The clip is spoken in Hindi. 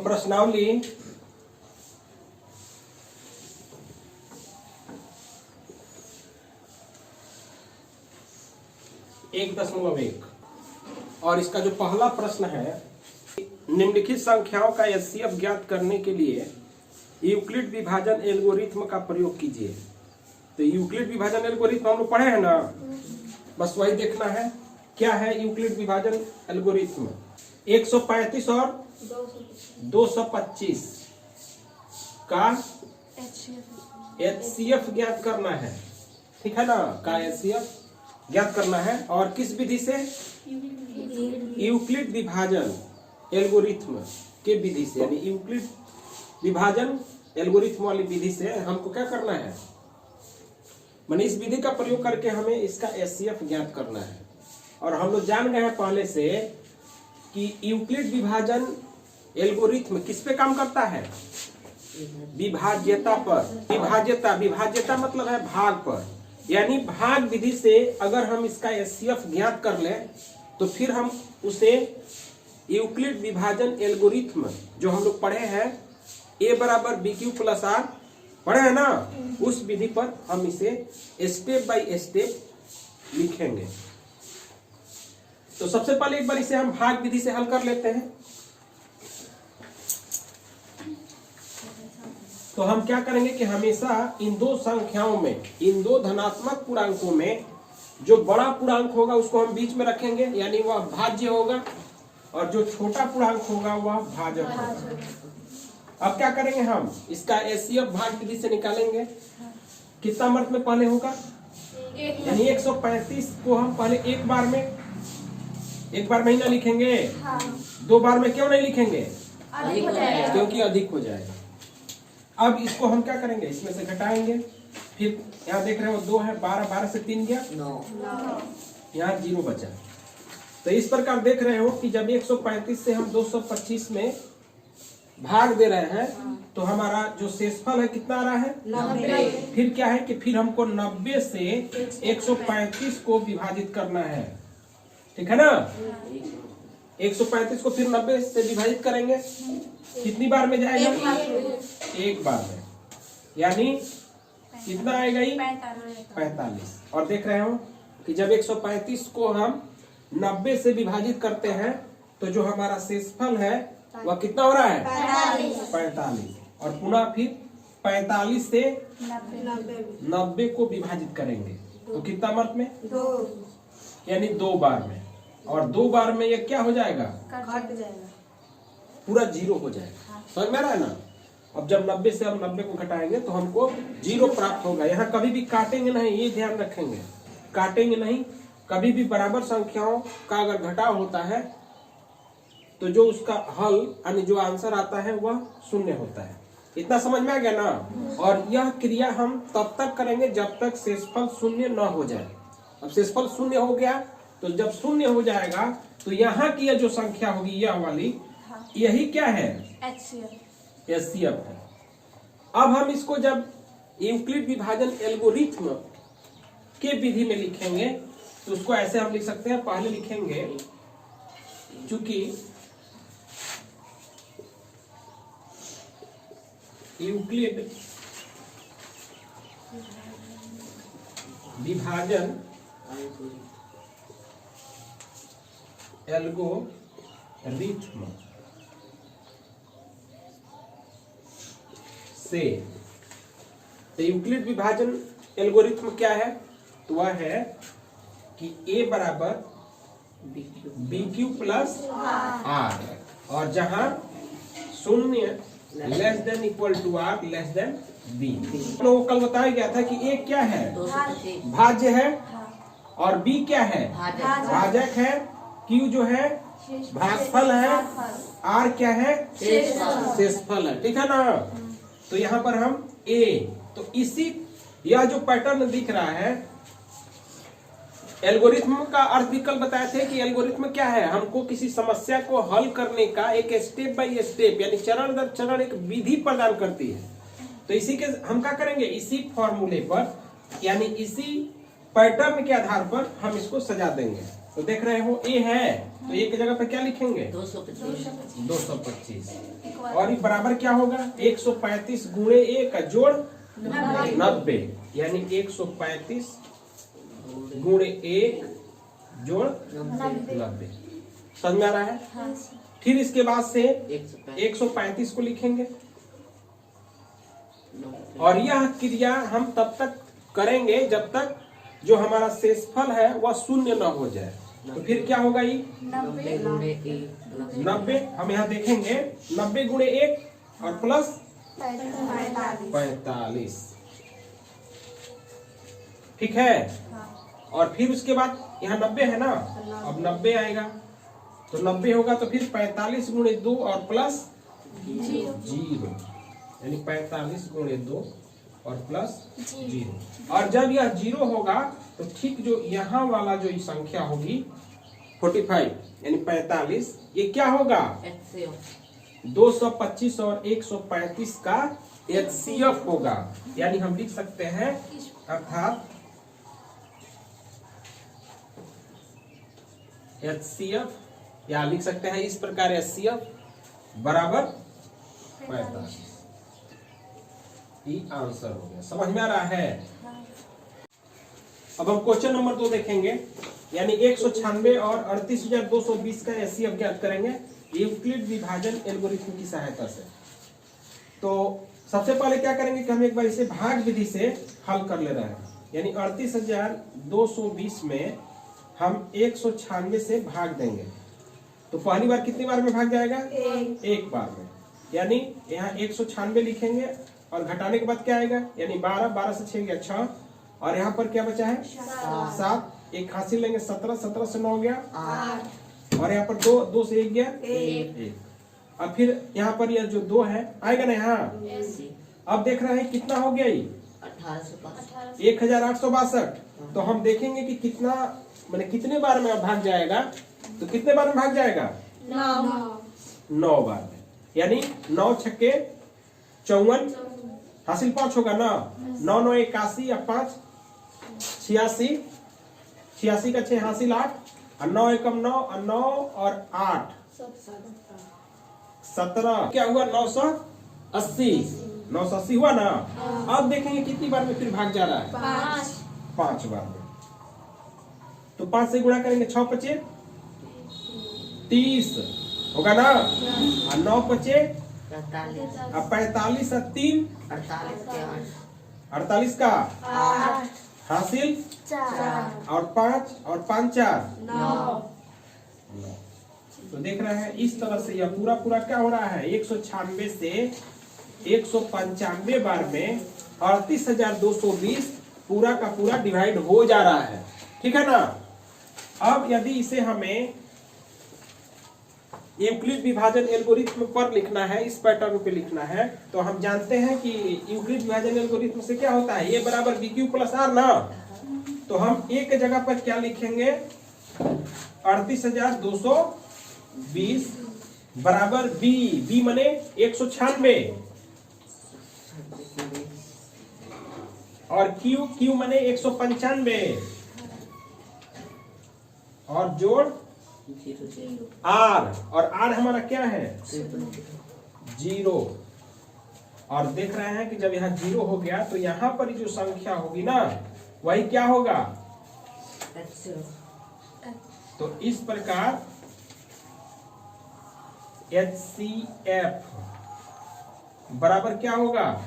प्रश्नावली 1.1 और इसका जो पहला प्रश्न है, निम्नलिखित संख्याओं का एचसीएफ ज्ञात करने के लिए यूक्लिड विभाजन एल्गोरिथ्म का प्रयोग कीजिए। तो यूक्लिड विभाजन एल्गोरिथ्म हम लोग पढ़े हैं ना, बस वही देखना है। क्या है यूक्लिड विभाजन एल्गोरिथ्म? 135 और 225 का एचसीएफ ज्ञात करना है, ठीक है ना, का एचसीएफ ज्ञात करना है। और किस विधि से? यूक्लिड विभाजन एल्गोरिथ्म के विधि से, यानी यूक्लिड विभाजन एल्गोरिथ्म वाली विधि से हमको क्या करना है, माने इस विधि का प्रयोग करके हमें इसका एचसीएफ ज्ञात करना है। और हम लोग जान गए हैं पहले से कि यूक्लिड विभाजन एल्गोरिथ्म किस पे काम करता है? विभाज्यता पर। विभाज्यता मतलब है भाग पर, यानी भाग विधि से अगर हम इसका एचसीएफ ज्ञात कर लें तो फिर हम उसे यूक्लिड विभाजन एल्गोरिथ्म जो हम लोग पढ़े हैं a बराबर BQ प्लस R पढ़े हैं ना, उस विधि पर हम इसे स्टेप बाय स्टेप लिखेंगे। तो सबसे पहले एक बार इसे हम भाग विधि से हल कर लेते हैं। तो हम क्या करेंगे कि हमेशा इन दो संख्याओं में, इन दो धनात्मक पूर्णांकों में जो बड़ा पूर्णांक होगा उसको हम बीच में रखेंगे, यानी वह भाज्य होगा, और जो छोटा पूर्णांक होगा वह भाजक होगा। अब क्या करेंगे, हम इसका एचसीएफ भाग विधि से निकालेंगे। कितना मर्त में पहले होगा, यानी 135 को हम पहले एक बार में ही ना लिखेंगे, दो बार में क्यों नहीं लिखेंगे? क्योंकि अधिक हो जाएगा। अब इसको हम क्या करेंगे, इसमें से घटाएंगे। फिर यहाँ देख रहे हो 2 है, 12 से 3 गया 9, यहाँ 0 बचा। तो इस प्रकार देख रहे हो कि जब 135 से हम 225 में भाग दे रहे हैं तो हमारा जो शेषफल है कितना आ रहा है? 90। फिर क्या है कि फिर हमको 90 से 135 को विभाजित करना है, ठीक है ना। 135 को फिर 90 से विभाजित करेंगे, कितनी बार में जाएगा? एक बार में, यानी कितना आएगा? 45। और देख रहे हो कि जब 135 को हम 90 से विभाजित करते हैं तो जो हमारा शेषफल है वह कितना हो रहा है? 45। और पुनः फिर 45 से 90 को विभाजित करेंगे तो कितना मर्त में? 2, यानी 2 बार में। और 2 बार में ये क्या हो जाएगा? कट जाएगा, पूरा 0 हो जाएगा। समझ में आ रहा है ना। अब जब 90 से हम 90 को घटाएंगे तो हमको 0 प्राप्त होगा। यहाँ कभी भी काटेंगे नहीं, ये ध्यान रखेंगे, काटेंगे नहीं। कभी भी बराबर संख्याओं का अगर घटाव होता है तो जो उसका हल यानी जो आंसर आता है वह 0 होता है। इतना समझ में आ गया ना। और यह क्रिया हम तब तक करेंगे जब तक शेषफल 0 न हो जाए। अब शेषफल 0 हो गया तो जब 0 हो जाएगा तो यहाँ की यह जो संख्या होगी, यह वाली, यही क्या है? एचसीएफ है। अब हम इसको जब यूक्लिड विभाजन एल्गोरिथ्म के विधि में लिखेंगे तो उसको ऐसे हम लिख सकते हैं। पहले लिखेंगे, चूंकि यूक्लिड विभाजन एल्गोरिथ्म से, तो यूक्लिड विभाजन एल्गोरिथ्म क्या है? तो वह है कि a बराबर BQ प्लस R, और जहां 0 less than equal to R less than B। लोगों को कल बताया गया था कि a क्या है? भाज्य है, और B क्या है? भाजक है, Q जो है भागफल है, R क्या है? शेषफल है, ठीक है ना। तो यहाँ पर हम A, तो इसी यह जो पैटर्न दिख रहा है, एल्गोरिथ्म का अर्थ भी कल बताए थे कि एल्गोरिथ्म क्या है? हमको किसी समस्या को हल करने का एक स्टेप बाय स्टेप, यानी चरण दर चरण एक विधि प्रदान करती है। तो इसी के हम क्या करेंगे, इसी फॉर्मूले पर, यानी इसी पैटर्न के आधार पर हम इसको सजा देंगे। तो देख रहे हो ए है, तो ए की जगह पे क्या लिखेंगे 225। और ये बराबर क्या होगा 135 गुणे ए का जोड़ 90, यानी 135 गुणे 1 जोड़ 90। समझ में आ रहा है? फिर इसके बाद से 135 को लिखेंगे और यह क्रिया हम तब तक करेंगे जब तक जो हमारा शेषफल है वह शून्य न हो जाए। तो फिर क्या होगा ये 90, हम यहाँ देखेंगे 90 गुणे 1 और प्लस 45, ठीक है। और फिर उसके बाद यहाँ 90 है ना, अब 90 आएगा तो 90 होगा तो फिर 45 गुणे 2 और प्लस 0, यानी 45 गुणे 2 और प्लस 0। और जब यह 0 होगा तो ठीक जो यहाँ वाला जो संख्या होगी 45 यानी 45, ये क्या होगा 225 और 135 का HCF होगा। यानी हम लिख सकते हैं अर्थात HCF या लिख सकते हैं इस प्रकार HCF बराबर 45। ये आंसर हो गया। समझ में आ रहा है? अब हम क्वेश्चन नंबर 2 देखेंगे, यानी 196 और 38,220 का HCF ज्ञात करेंगे यूक्लिड विभाजन एल्गोरिथम की सहायता से। तो सबसे पहले क्या करेंगे कि हम एक बार इसे भाग विधि से हल कर ले रहे हैं, यानी 38,220 में हम 196 से भाग देंगे। तो पहली बार कितनी बार में भाग जाएगा? एक बार में, यानी यहाँ 196 लिखेंगे और घटाने के बाद क्या आएगा, यानी 12 से 6 गया 6, और यहाँ पर क्या बचा है 7, एक हासिल लेंगे 17 से 9 गया 8, और यहाँ पर 2 से 1 गया 1। अब फिर यहाँ पर यह जो 2 है आएगा ना यहाँ। अब देख रहे हैं कितना हो गया ये 1862। तो हम देखेंगे कि कितना मैंने कितने बार में भाग जाएगा। तो कितने बार में भाग जाएगा 9 बार में, यानी 9 छक्के 54, हासिल 5 होगा ना, 9 9 81 या 5 86, 86 का 6 हासिल 8, और 9 एकम 9 और 9 और 8 17, क्या हुआ 980 हुआ ना। अब देखेंगे कितनी बार में फिर भाग जा रहा है 5 बार में। तो 5 से गुणा करेंगे 6 पचे 30 होगा ना, और 9 पचे 45 और 3 48 का 8 हासिल 4 और 5 और 5 4 9। तो देख रहे हैं इस तरह से यह पूरा क्या हो रहा है 196 से 195 बार में 38,220 पूरा का पूरा डिवाइड हो जा रहा है, ठीक है ना। अब यदि इसे हमें यूक्लिड विभाजन एल्गोरिथम पर लिखना है, इस पैटर्न पे लिखना है, तो हम जानते हैं कि यूक्लिड विभाजन एल्गोरिथम से क्या होता है, ये बराबर BQ प्लस R ना। तो हम एक जगह पर क्या लिखेंगे 38,220 बराबर B माने 196 और Q माने 195 और जोड़ R, और R हमारा क्या है 0। और देख रहे हैं कि जब यहाँ 0 हो गया तो यहाँ पर जो संख्या होगी ना वही क्या होगा। तो इस प्रकार HCF बराबर क्या होगा